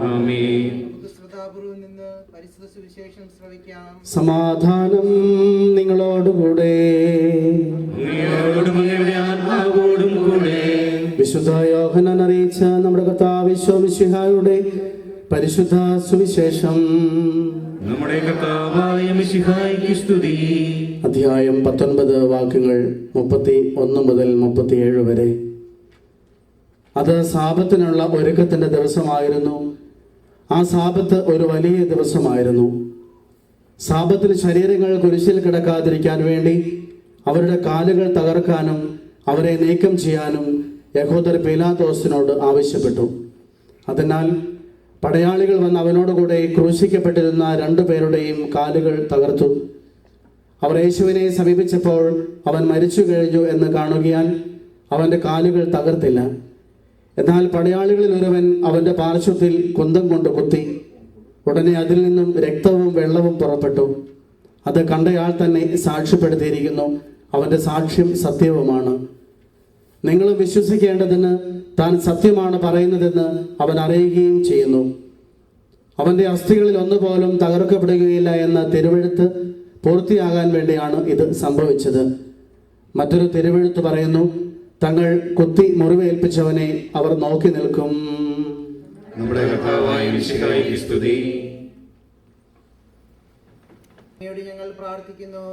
ആമേൻ. നമുക്ക് ശ്രദ്ധാപൂർവം നിന്ന് പരിശുദ്ധ സുവിശേഷം ശ്രവിക്കാം. സമാധാനം നിങ്ങളോടുകൂടെ. അങ്ങയോടും അങ്ങയുടെ ആത്മാവോടും കൂടെ. വിശുദ്ധ യോഹന്നാൻ അറിയിച്ച നമ്മുടെ കർത്താവ് ഈശോ മിശിഹായുടെ പരിശുദ്ധ സുവിശേഷം. നമ്മുടെ കർത്താവായ മിശിഹായ്ക്ക് സ്തുതി. അധ്യായം 19 വാക്യങ്ങൾ 31 മുതൽ 37 വരെ. അത് സാബത്തിനുള്ള ഒരുക്കത്തിൻ്റെ ദിവസമായിരുന്നു. ആ സാബത്ത് ഒരു വലിയ ദിവസമായിരുന്നു. സാബത്തിൽ ശരീരങ്ങൾ കുരിശിൽ കിടക്കാതിരിക്കാൻ വേണ്ടി അവരുടെ കാലുകൾ തകർക്കാനും അവരെ നീക്കം ചെയ്യാനും യഹൂദർ പീലാത്തോസിനോട് ആവശ്യപ്പെട്ടു. അതിനാൽ പടയാളികൾ വന്ന് അവനോടുകൂടെ ക്രൂശിക്കപ്പെട്ടിരുന്ന 2 പേരുടെയും കാലുകൾ തകർത്തു. അവർ യേശുവിനെ സമീപിച്ചപ്പോൾ അവൻ മരിച്ചു കഴിഞ്ഞു എന്ന് കാണുകയാൽ അവൻ്റെ കാലുകൾ തകർത്തില്ല. എന്നാൽ പടയാളികളിൽ ഒരുവൻ അവൻ്റെ പാർശ്വത്തിൽ കുന്തം കൊണ്ട് കുത്തി. ഉടനെ അതിൽ നിന്നും രക്തവും വെള്ളവും പുറപ്പെട്ടു. അത് കണ്ടയാൾ തന്നെ സാക്ഷ്യപ്പെടുത്തിയിരിക്കുന്നു. അവൻ്റെ സാക്ഷ്യം സത്യവുമാണ്. നിങ്ങളും വിശ്വസിക്കേണ്ടതിന് താൻ സത്യമാണ് പറയുന്നതെന്ന് അവൻ അറിയുകയും ചെയ്യുന്നു. അവൻ്റെ അസ്ഥികളിൽ ഒന്നുപോലും തകർക്കപ്പെടുകയില്ല എന്ന തിരുവെഴുത്ത് പൂർത്തിയാകാൻ വേണ്ടിയാണ് ഇത് സംഭവിച്ചത്. മറ്റൊരു തിരുവെഴുത്ത് പറയുന്നു, തങ്ങൾ കുത്തി മുറിവേൽപ്പിച്ചവനെ അവർ നോക്കി നിൽക്കും. നമ്മുടെ കർത്താവായ മിശിഹായ്ക്ക് സ്തുതി. അങ്ങയോട് ഞങ്ങൾ പ്രാർത്ഥിക്കുന്നു.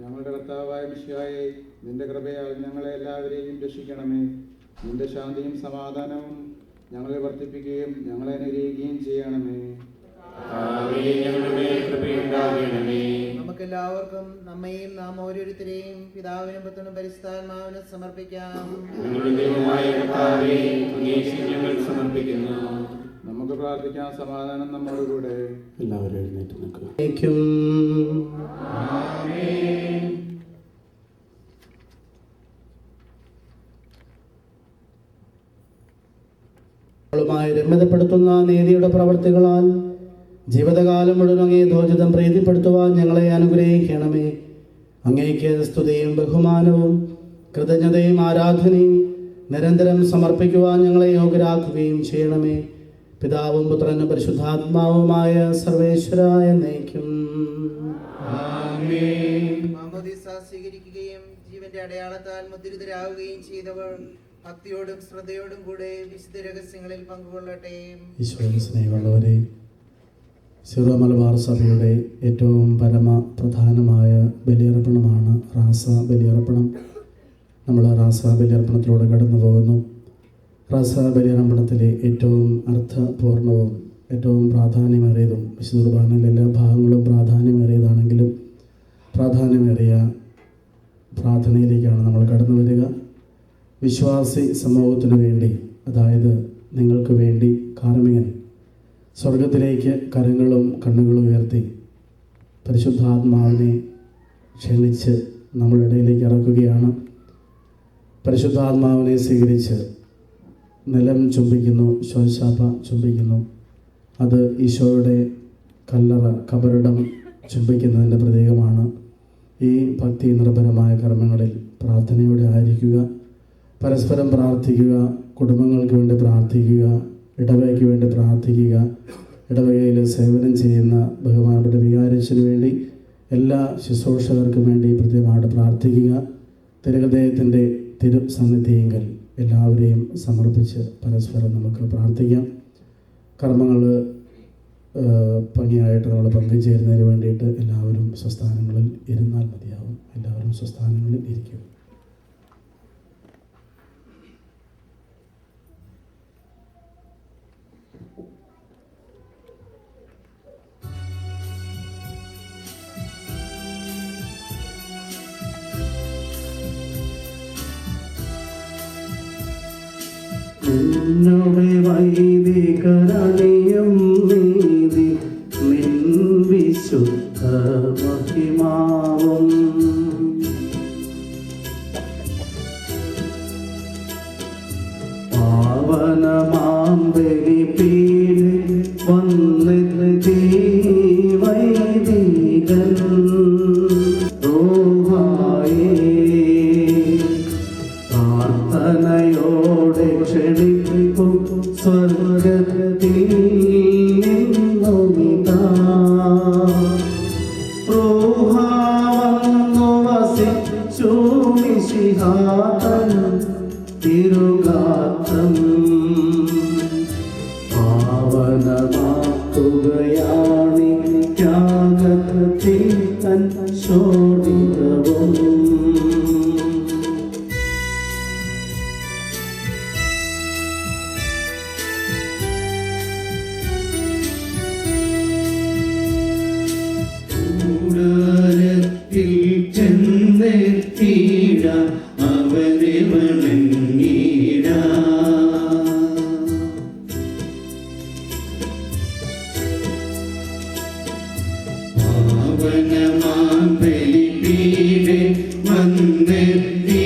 ഞങ്ങളുടെ കർത്താവായ മിശിഹായേ, നിന്റെ കൃപയാൽ ഞങ്ങളെ എല്ലാവരെയും രക്ഷിക്കണമേ. നിന്റെ ശാന്തിയും സമാധാനവും ഞങ്ങളെ വർദ്ധിപ്പിക്കുകയും ഞങ്ങളെ അനുഗ്രഹിക്കുകയും ചെയ്യണമേ. നമുക്കെല്ലാവർക്കും നമ്മയും നാം ഓരോരുത്തരെയും പിതാവിനും പുത്രനും പരിശുദ്ധാത്മാവിനും സമർപ്പിക്കാം. നമുക്ക് പ്രാർത്ഥിക്കാം. സമാധാനം നമ്മോടുകൂടെ. എല്ലാവരും എഴുന്നേറ്റ് നിൽക്കുക. രമ്യതപ്പെടുത്തുന്ന നീതിയുടെ പ്രവർത്തികളാൽ ജീവിതകാലം മുഴുവൻ അങ്ങേ ധോജിതം പ്രീതിപ്പെടുത്തുവാൻ ഞങ്ങളെ അനുഗ്രഹിക്കണമേ. അങ്ങേക്ക് സ്തുതിയും ബഹുമാനവും കൃതജ്ഞതയും ആരാധനയും നിരന്തരം സമർപ്പിക്കുവാൻ ഞങ്ങളെ യോഗ്യരാക്കുകയും ചെയ്യണമേ. പിതാവും പുത്രനും പരിശുദ്ധാത്മാവുമായ സർവേശ്വര എന്നേക്കും. മാമോദീസ സ്വീകരിക്കുകയും ജീവന്റെ അടയാളത്താൽ മുദ്രിതരാകുകയും ചെയ്തവർ ഭക്തിയോടും ശ്രദ്ധയോടും കൂടെ വിശുദ്ധ രഹസ്യങ്ങളിൽ പങ്കുകൊള്ളട്ടെ. ഈശോയിൽ സ്നേഹമുള്ളവരെ, സിറോ മലബാർ സഭയുടെ ഏറ്റവും പ്രധാനമായ ബലിയർപ്പണമാണ് റാസ ബലിയർപ്പണം. നമ്മൾ റാസ ബലിയർപ്പണത്തിലൂടെ കടന്നു പോകുന്നു. റാസ ബലിയർപ്പണത്തിലെ ഏറ്റവും അർത്ഥപൂർണവും ഏറ്റവും പ്രാധാന്യമേറിയതും വിശുദ്ധ കുർബാനയിലെ എല്ലാ ഭാഗങ്ങളും പ്രാധാന്യമേറിയതാണെങ്കിലും പ്രാധാന്യമേറിയ പ്രാർത്ഥനയിലേക്കാണ് നമ്മൾ കടന്നു വരിക. വിശ്വാസി സമൂഹത്തിനു വേണ്ടി, അതായത് നിങ്ങൾക്ക് വേണ്ടി കാർമ്മികൻ സ്വർഗത്തിലേക്ക് കരങ്ങളും കണ്ണുകളും ഉയർത്തി പരിശുദ്ധാത്മാവിനെ ക്ഷണിച്ച് നമ്മുടെ ഇടയിലേക്ക് ഇറക്കുകയാണ്. പരിശുദ്ധാത്മാവിനെ സ്വീകരിച്ച് നിലം ചുംബിക്കുന്നു, ശ്വാസശാപ ചുംബിക്കുന്നു. അത് ഈശോയുടെ കബറിടം ചുംബിക്കുന്നതിൻ്റെ പ്രതീകമാണ്. ഈ ഭക്തി നിർഭരമായ കർമ്മങ്ങളിൽ പ്രാർത്ഥനയോടെ ആയിരിക്കുക, പരസ്പരം പ്രാർത്ഥിക്കുക, കുടുംബങ്ങൾക്ക് വേണ്ടി പ്രാർത്ഥിക്കുക, ഇടവകയ്ക്ക് വേണ്ടി പ്രാർത്ഥിക്കുക. ഇടവകയിൽ സേവനം ചെയ്യുന്ന ബഹുമാനപ്പെട്ട വികാരിച്ചതിന് വേണ്ടി എല്ലാ ശുശ്രൂഷകർക്കും വേണ്ടി പ്രത്യേകമായിട്ട് പ്രാർത്ഥിക്കുക. തിരുഹൃദയത്തിൻ്റെ തിരുസന്നിധിയെങ്കിൽ എല്ലാവരെയും സമർപ്പിച്ച് പരസ്പരം നമുക്ക് പ്രാർത്ഥിക്കാം. കർമ്മങ്ങൾ ഭംഗിയായിട്ട് നമ്മൾ പങ്കുചേരുന്നതിന് വേണ്ടിയിട്ട് എല്ലാവരും സ്വസ്ഥാനങ്ങളിൽ ഇരുന്നാൽ മതിയാവും. എല്ലാവരും സ്വസ്ഥാനങ്ങളിൽ ഇരിക്കുക. നിന്നുടെ വൈദികരണിയും നീതി നിൻ വിശുദ്ധ മഹിമാവും പാവനമാം ബലിപീഠേ വന്നെത്തി വൈദികൻ പ്രാർത്ഥനയോടെ ക്ഷണിപ്പു സ്വർഗത്തിൽ നിന്നുമിതാ റൂഹാവന്നു വസിച്ചു മിശിഹാതൻ തിരുഗാത്രം പാവനമാക്കുകയാണി ത്യാഗത്തിൽ തൻ ശോണിതവും. ചെന്നെത്തിട അവരെ വണങ്ങിട പാവനമാം ബലിപീഠേ വന്നെത്തി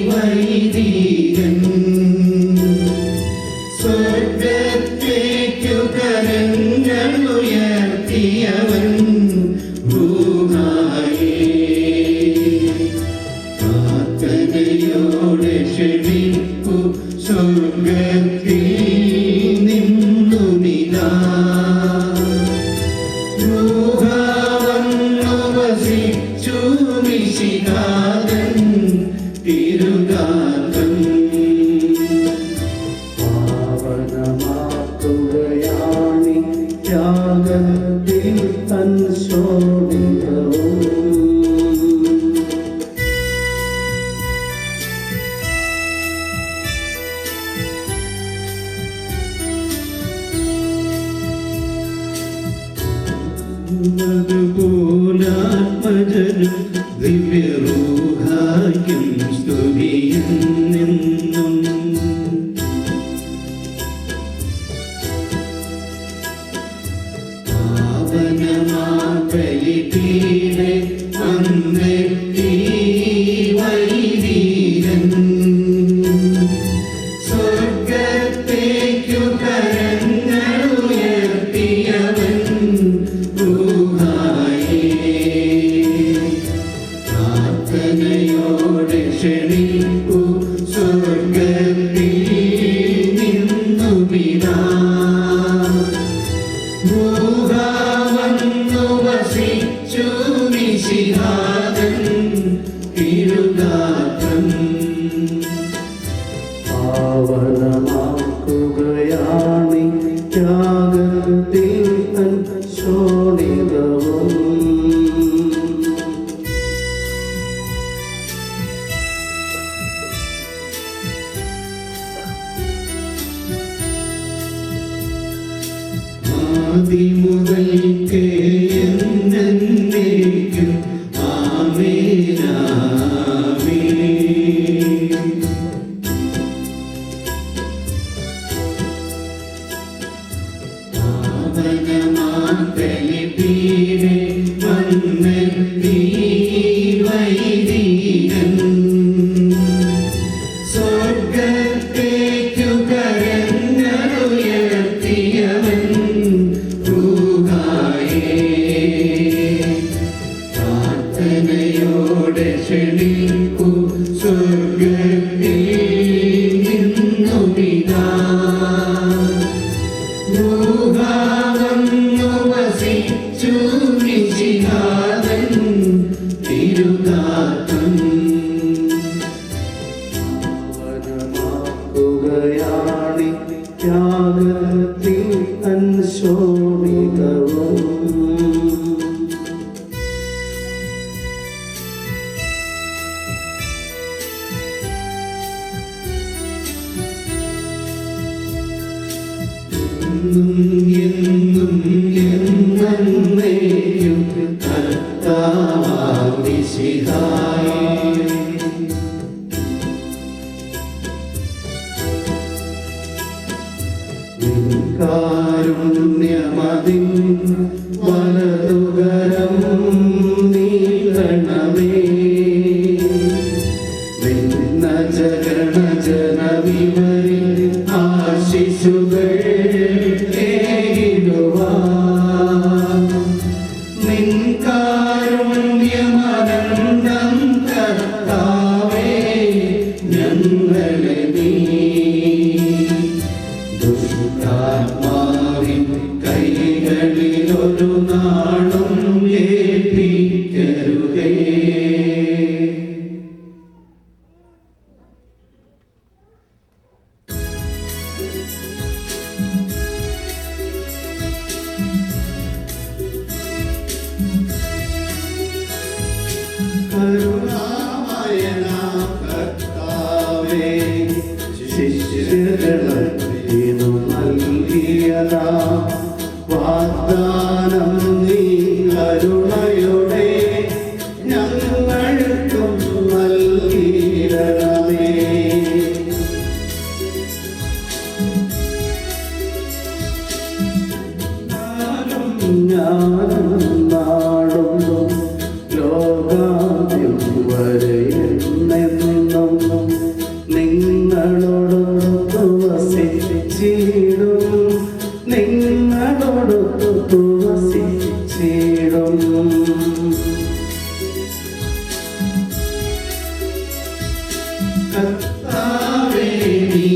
വൈദികൻ സ്വർഗത്തേക്കു കരങ്ങളുയർത്തിയവൻ പ്രാർത്ഥനയോടെ ക്ഷണിപ്പു സ്വർഗത്തിൽ നിന്നുമിതാ റൂഹാവന്നു വസിച്ചു മിശിഹാതൻ തിരുഗാത്രം പാവനമാക്കുകയാണി ത്യാഗത്തിൽ തൻ ശോഭിതവും. അതുപോലാത്മജനും ദിവ്യരൂഹായ്ക്കും സ്തുതിയെന്നെന്നും പാവനമാം ബലിപീഠേ വന്നെത്തി വൈദികൻ സ്വർഗത്തേക്കു കരങ്ങളുയർത്തിയവൻ പ്രാർത്ഥനയോടെ ക്ഷണിപ്പു സ്വർഗത്തിൽ നിന്നുമിതാ റൂഹാവന്നു വസിച്ചു എന്നേക്കും. ആമേൻ, ആമേൻ. പാവനമാർഗലിപീടെ വന്നെത്തി വൈദികൻ. സ്വർഗ്ഗത്തേക്കു കരങ്ങളുയർത്തിയവൻ റൂഹായേ. പ്രാർത്ഥനയോടെ ക്ഷണിക്കൂ സ്വർഗ്ഗത്തിൽ നിന്നുമിതാ. റൂഹാവന്നു വസിച്ചു മിശിഹാതൻ തിരുകാത്രം. പാവനമാക്കുകയാണി ത്യാഗത്തിൽ തൻ ശോണിതവും. എന്നും എന്നേക്കും കർത്താവാം മിശിഹായേ. നിൻ കാരുണ്യമതിൻ വലതുകരം നീട്ടണമേ. നിന്ന ജനവിവരിൽ ആശിസുകൾ നിൻ കാരുണ്യമനന്തം കർത്താവേ, ഞങ്ങളെ നീ ദുഷ്ടാത്മാവിൻ കൈകളിലൊരു നാളും ഏൽപ്പിക്കരുതേ. കരുണാമയനാം കർത്താവേ, ശിഷ്യഗണത്തിനു നൽകിയതാം വാഗ്ദാനം നീ കരുണയോടെ ഞങ്ങൾക്കും നൽകിയിടണമേ. ഞാനും നാടും ലോകാന്ത്യം വരെ എന്നെന്നും നിങ്ങളോടൊത്തു വസിച്ചിടും. നിങ്ങളോടൊത്തു വസിച്ചിടും. കർത്താവേ, നീ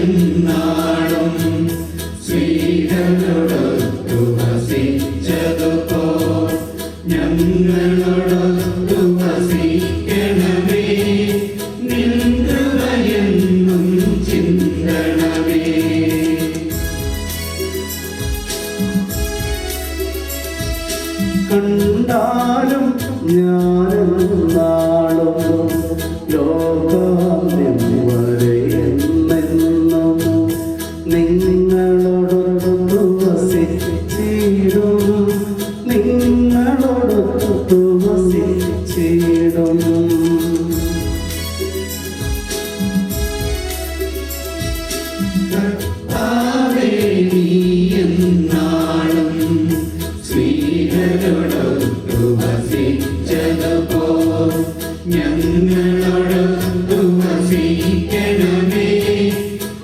എന്നാളും സ്ത്രീകളോടൊത്തു വസിച്ചതുപോൽ ഞങ്ങളോടൊത്തു വസിക്കണമേ. നിൻ കൃപയെന്നും ചിന്തണമേ. കണ്ടാലും ഞാനെന്നാളും ലോകാന്ത്യം വരെ എന്നെന്നും നിങ്ങളോടൊത്തു വസിച്ചിടും. നിങ്ങളോടൊത്തു വസിച്ചിടും. കർത്താവേ, നീ എന്നാളും സ്ത്രീകളോടൊത്തു വസിച്ചതുപോൽ ഞങ്ങളോടൊത്തു വസിക്കണമേ.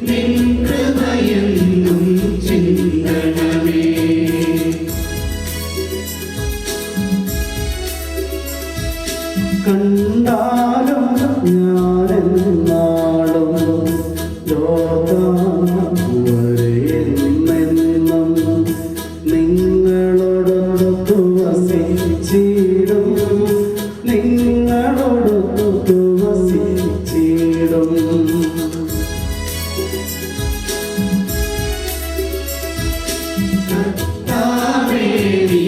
നിൻ കൃപയെന്നും ചിന്തണമേ. കണ്ടാലും ഞാനെന്നാളും ലോകാന്ത്യം വരെ എന്നെന്നും നിങ്ങളോടൊത്തു വസിച്ചിടും. നിങ്ങളോടൊത്തു വസിച്ചിടും. കർത്താവേ, നീ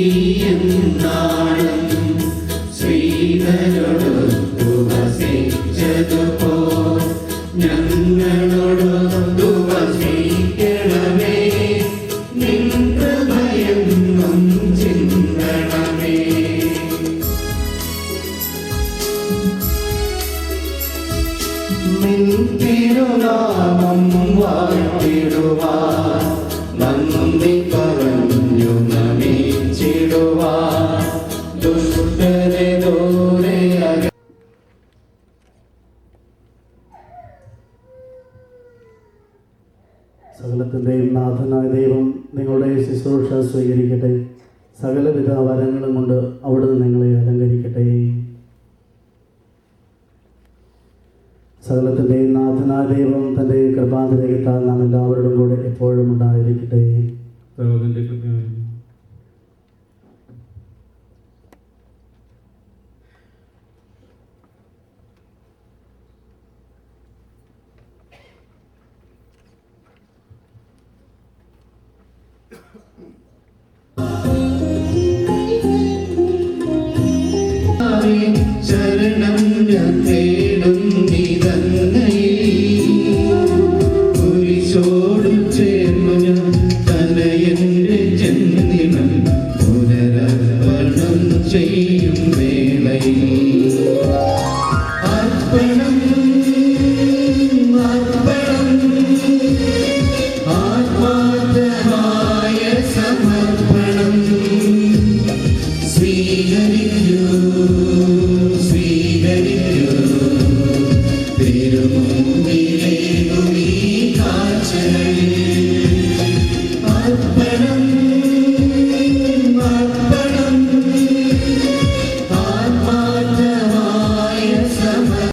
എന്നാളും സ്ത്രീകളോടൊത്തു വാഴ്ത്തിടുവാൻ നന്ദി പറഞ്ഞു നമിച്ചിടുവാൻ ദുഷ്ടരെ ദൂരെ സകലത്തിൻ്റെയും നാഥനായ ദൈവം നിങ്ങളുടെ ശുശ്രൂഷ സ്വീകരിക്കട്ടെ. സകലവിധ വരങ്ങളും കൊണ്ട് അവിടുന്ന് നിങ്ങളെ അലങ്കരിക്കട്ടെ. സകലത്തിൻ്റെയും നാഥനായ ദൈവം തൻ്റെ കൃപാതിരകത്താൽ നാം എല്ലാവരോടും കൂടെ എപ്പോഴും ഉണ്ടായിരിക്കട്ടെ. ശരണം ഞാൻ കുരിശോട് ചേർന്നു ഞാൻ തനയന്റെ ജന്മദിനം പുനരർപ്പണം ചെയ്യും വേളയിൽ അർപ്പണം അർപ്പണം ആത്മാർത്ഥമായ സമർപ്പണം സ്വീകരിക്കൂ